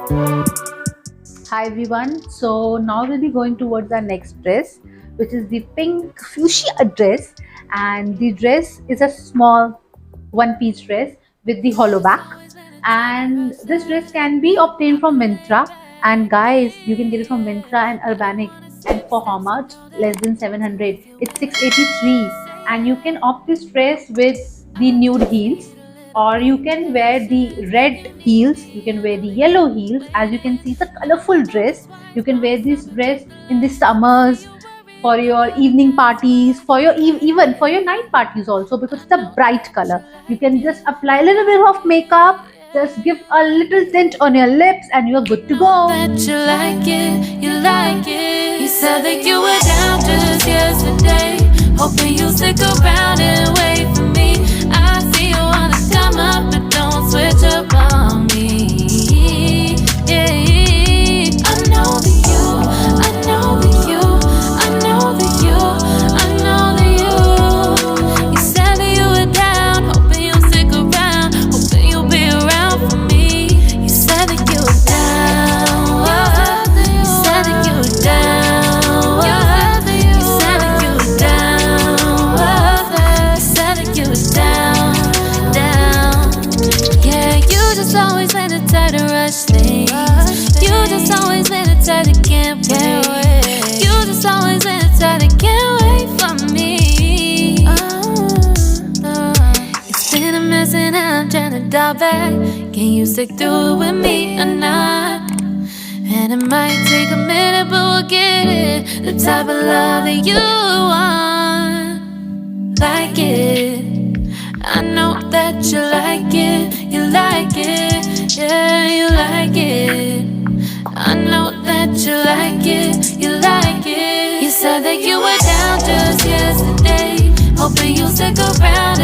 Hi everyone, so now we'll be going towards our next dress, which is the pink fuchsia dress. And the dress is a small one-piece dress with the hollow back, and this dress can be obtained from Myntra. And guys, you can get it from Myntra and Urbanic, and for how much? Less than 700. It's 683, and you can opt this dress with the nude heels, or you can wear the red heels, you can wear the yellow heels. As you can see, it's a colorful dress. You can wear this dress in the summers, for your evening parties, for your even for your night parties also, because it's a bright color. You can just apply a little bit of makeup, just give a little tint on your lips, and you're good to go. Bet you like it, you like it. You said that you were down just yesterday, hoping you'll stick around and wait for me. I see you wanna come up, but don't switch up on me. Yeah, I know that you, I know that you, I know that you, I know that you. You said that you were down, hoping you'll stick around, hoping you'll be around for me. You said that you were down, you said that you were down, you said that you were down, you said that you were down, down. Yeah, you just always been the type to rush things. You just always been the type that can't wait. You just always been the type that can't wait for me. It's been a mess and I'm trying to dial back. Can you stick through it with me or not? And it might take a minute, but we'll get it. The type of love that you want, like it. I know that you like it, you like it, yeah, you like it. I know that you like it, you like it. You said that you were down just yesterday, hoping you'll stick around